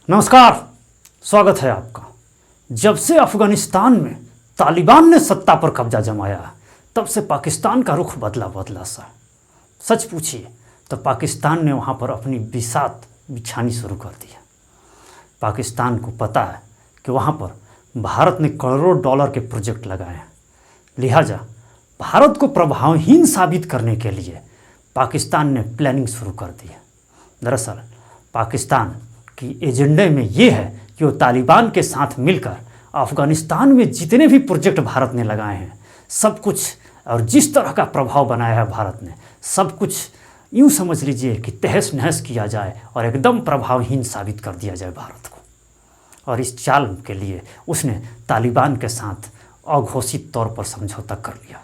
नमस्कार, स्वागत है आपका। जब से अफगानिस्तान में तालिबान ने सत्ता पर कब्जा जमाया तब से पाकिस्तान का रुख बदला सा। सच पूछिए तो पाकिस्तान ने वहाँ पर अपनी बिसात बिछानी शुरू कर दी है। पाकिस्तान को पता है कि वहाँ पर भारत ने करोड़ों डॉलर के प्रोजेक्ट लगाए हैं, लिहाजा भारत को प्रभावहीन साबित करने के लिए पाकिस्तान ने प्लानिंग शुरू कर दी है। दरअसल पाकिस्तान की एजेंडे में ये है कि वो तालिबान के साथ मिलकर अफ़गानिस्तान में जितने भी प्रोजेक्ट भारत ने लगाए हैं सब कुछ, और जिस तरह का प्रभाव बनाया है भारत ने, सब कुछ यूँ समझ लीजिए कि तहस नहस किया जाए और एकदम प्रभावहीन साबित कर दिया जाए भारत को। और इस चाल के लिए उसने तालिबान के साथ अघोषित तौर पर समझौता कर लिया।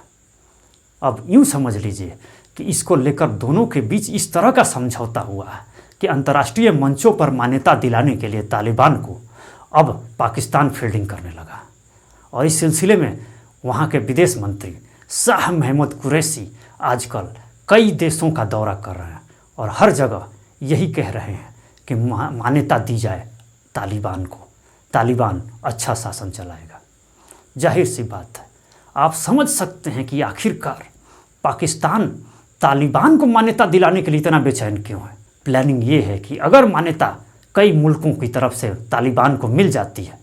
अब यूँ समझ लीजिए कि इसको लेकर दोनों के बीच इस तरह का समझौता हुआ है कि अंतर्राष्ट्रीय मंचों पर मान्यता दिलाने के लिए तालिबान को अब पाकिस्तान फील्डिंग करने लगा। और इस सिलसिले में वहाँ के विदेश मंत्री शाह महमूद कुरैशी आजकल कई देशों का दौरा कर रहे हैं और हर जगह यही कह रहे हैं कि मान्यता दी जाए तालिबान को, तालिबान अच्छा शासन चलाएगा। जाहिर सी बात है, आप समझ सकते हैं कि आखिरकार पाकिस्तान तालिबान को मान्यता दिलाने के लिए इतना बेचैन क्यों है। प्लानिंग ये है कि अगर मान्यता कई मुल्कों की तरफ से तालिबान को मिल जाती है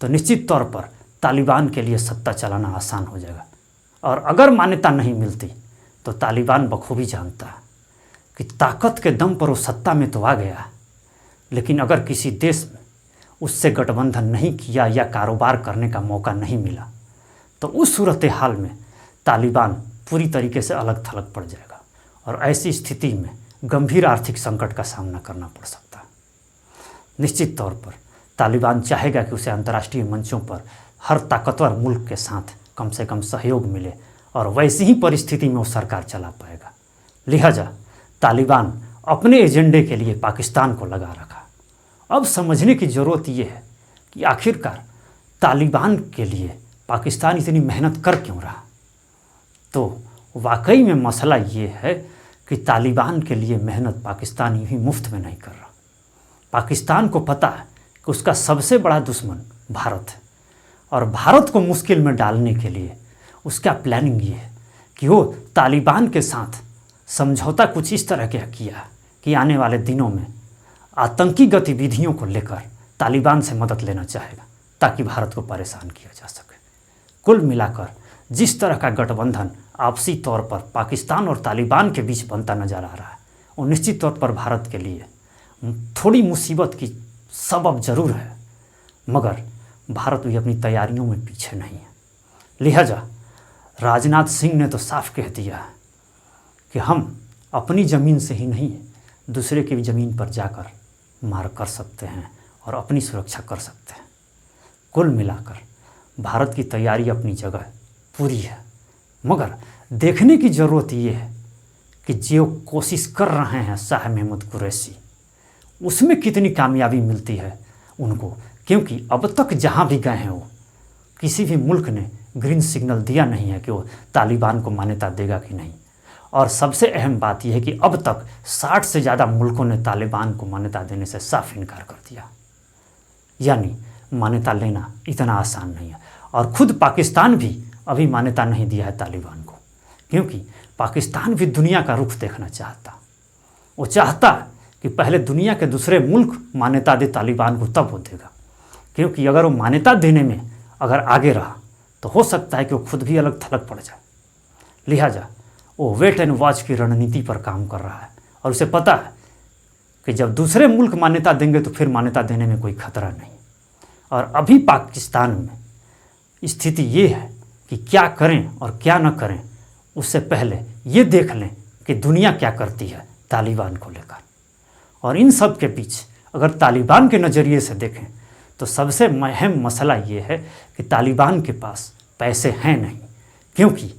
तो निश्चित तौर पर तालिबान के लिए सत्ता चलाना आसान हो जाएगा। और अगर मान्यता नहीं मिलती तो तालिबान बखूबी जानता है कि ताकत के दम पर वो सत्ता में तो आ गया, लेकिन अगर किसी देश में उससे गठबंधन नहीं किया या कारोबार करने का मौका नहीं मिला तो उस सूरत हाल में तालिबान पूरी तरीके से अलग थलग पड़ जाएगा और ऐसी स्थिति में गंभीर आर्थिक संकट का सामना करना पड़ सकता है। निश्चित तौर पर तालिबान चाहेगा कि उसे अंतर्राष्ट्रीय मंचों पर हर ताकतवर मुल्क के साथ कम से कम सहयोग मिले और वैसी ही परिस्थिति में वो सरकार चला पाएगा। लिहाजा तालिबान अपने एजेंडे के लिए पाकिस्तान को लगा रखा। अब समझने की ज़रूरत ये है कि आखिरकार तालिबान के लिए पाकिस्तान इतनी मेहनत कर क्यों रहा। तो वाकई में मसला ये है कि तालिबान के लिए मेहनत पाकिस्तान यूँ ही मुफ्त में नहीं कर रहा। पाकिस्तान को पता है कि उसका सबसे बड़ा दुश्मन भारत है और भारत को मुश्किल में डालने के लिए उसका प्लानिंग ये है कि वो तालिबान के साथ समझौता कुछ इस तरह का किया कि आने वाले दिनों में आतंकी गतिविधियों को लेकर तालिबान से मदद लेना चाहेगा ताकि भारत को परेशान किया जा सके। कुल मिलाकर जिस तरह का गठबंधन आपसी तौर पर पाकिस्तान और तालिबान के बीच बनता नज़र आ रहा है वो निश्चित तौर पर भारत के लिए थोड़ी मुसीबत की सबब ज़रूर है, मगर भारत भी अपनी तैयारियों में पीछे नहीं है। लिहाजा राजनाथ सिंह ने तो साफ कह दिया है कि हम अपनी ज़मीन से ही नहीं दूसरे की ज़मीन पर जाकर मार कर सकते हैं और अपनी सुरक्षा कर सकते हैं। कुल मिलाकर भारत की तैयारी अपनी जगह पूरी है, मगर देखने की ज़रूरत ये है कि जो कोशिश कर रहे हैं शाह महमूद कुरैशी उसमें कितनी कामयाबी मिलती है उनको, क्योंकि अब तक जहाँ भी गए हैं वो किसी भी मुल्क ने ग्रीन सिग्नल दिया नहीं है कि वो तालिबान को मान्यता देगा कि नहीं। और सबसे अहम बात यह है कि अब तक 60 से ज़्यादा मुल्कों ने तालिबान को मान्यता देने से साफ इनकार कर दिया। यानी मान्यता लेना इतना आसान नहीं है। और ख़ुद पाकिस्तान भी अभी मान्यता नहीं दिया है तालिबान को, क्योंकि पाकिस्तान भी दुनिया का रुख देखना चाहता। वो चाहता कि पहले दुनिया के दूसरे मुल्क मान्यता दे तालिबान को, तब वो देगा। क्योंकि अगर वो मान्यता देने में अगर आगे रहा तो हो सकता है कि वो खुद भी अलग थलग पड़ जाए। लिहाजा वो वेट एंड वॉच की रणनीति पर काम कर रहा है और उसे पता है कि जब दूसरे मुल्क मान्यता देंगे तो फिर मान्यता देने में कोई खतरा नहीं। और अभी पाकिस्तान में स्थिति ये है कि क्या करें और क्या न करें, उससे पहले ये देख लें कि दुनिया क्या करती है तालिबान को लेकर। और इन सब के बीच अगर तालिबान के नज़रिए से देखें तो सबसे अहम मसला ये है कि तालिबान के पास पैसे हैं नहीं, क्योंकि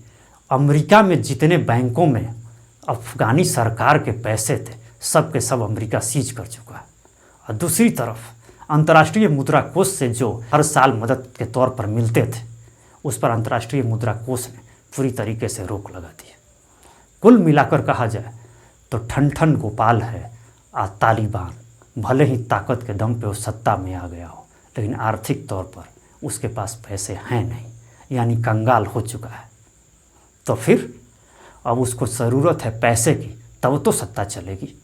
अमेरिका में जितने बैंकों में अफ़गानी सरकार के पैसे थे सब के सब अमेरिका सीज कर चुका है। और दूसरी तरफ अंतर्राष्ट्रीय मुद्रा कोष से जो हर साल मदद के तौर पर मिलते थे उस पर अंतर्राष्ट्रीय मुद्रा कोष ने पूरी तरीके से रोक लगा दी है। कुल मिलाकर कहा जाए तो ठन ठन गोपाल है तालिबान, भले ही ताकत के दम पे वो सत्ता में आ गया हो, लेकिन आर्थिक तौर पर उसके पास पैसे हैं नहीं, यानी कंगाल हो चुका है। तो फिर अब उसको ज़रूरत है पैसे की, तब तो सत्ता चलेगी।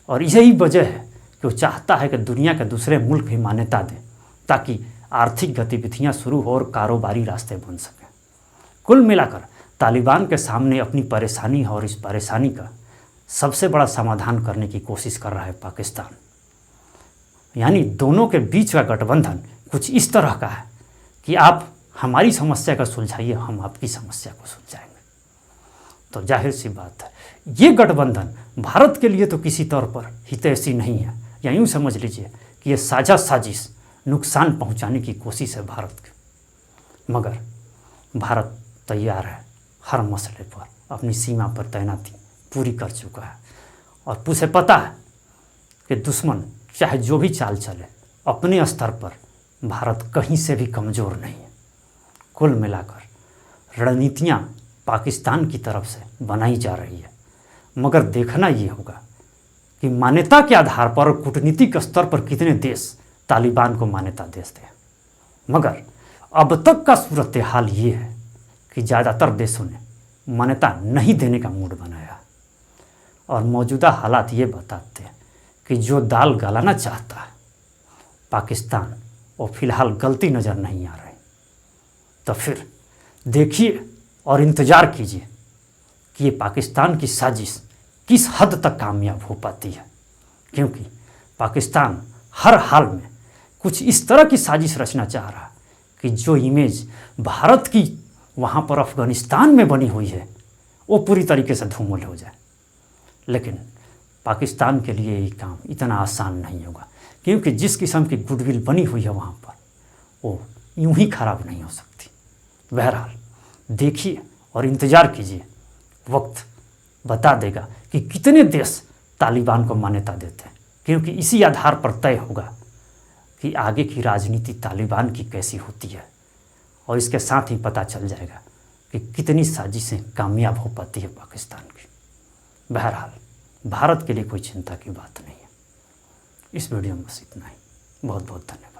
और यही वजह है कि वो चाहता है कि दुनिया के दूसरे मुल्क भी मान्यता दें, ताकि आर्थिक गतिविधियां शुरू हो और कारोबारी रास्ते बन सकें। कुल मिलाकर तालिबान के सामने अपनी परेशानी है, और इस परेशानी का सबसे बड़ा समाधान करने की कोशिश कर रहा है पाकिस्तान। यानी दोनों के बीच का गठबंधन कुछ इस तरह का है कि आप हमारी समस्या का सुलझाइए, हम आपकी समस्या को सुलझाएंगे। तो जाहिर सी बात है, ये गठबंधन भारत के लिए तो किसी तौर पर हितैषी नहीं है, या यूँ समझ लीजिए कि ये साझा साजिश नुकसान पहुंचाने की कोशिश है भारत की। मगर भारत तैयार है, हर मसले पर अपनी सीमा पर तैनाती पूरी कर चुका है, और उसे पता है कि दुश्मन चाहे जो भी चाल चले, अपने स्तर पर भारत कहीं से भी कमज़ोर नहीं है। कुल मिलाकर रणनीतियाँ पाकिस्तान की तरफ से बनाई जा रही है, मगर देखना ये होगा कि मान्यता के आधार पर और कूटनीतिक स्तर पर कितने देश तालिबान को मान्यता देते हैं। मगर अब तक का सूरत हाल ये है कि ज़्यादातर देशों ने मान्यता नहीं देने का मूड बनाया, और मौजूदा हालात ये बताते हैं कि जो दाल गलाना चाहता है पाकिस्तान, वो फिलहाल गलती नज़र नहीं आ रही। तो फिर देखिए और इंतज़ार कीजिए कि ये पाकिस्तान की साजिश किस हद तक कामयाब हो पाती है, क्योंकि पाकिस्तान हर हाल में कुछ इस तरह की साजिश रचना चाह रहा है कि जो इमेज भारत की वहाँ पर अफ़गानिस्तान में बनी हुई है, वो पूरी तरीके से धूमिल हो जाए। लेकिन पाकिस्तान के लिए ये काम इतना आसान नहीं होगा, क्योंकि जिस किस्म की गुडविल बनी हुई है वहाँ पर, वो यूं ही खराब नहीं हो सकती। बहरहाल देखिए और इंतज़ार कीजिए, वक्त बता देगा कि कितने देश तालिबान को मान्यता देते हैं, क्योंकि इसी आधार पर तय होगा कि आगे की राजनीति तालिबान की कैसी होती है, और इसके साथ ही पता चल जाएगा कि कितनी साजिशें कामयाब हो पाती है पाकिस्तान की। बहरहाल भारत के लिए कोई चिंता की बात नहीं है। इस वीडियो में बस इतना ही। बहुत बहुत धन्यवाद।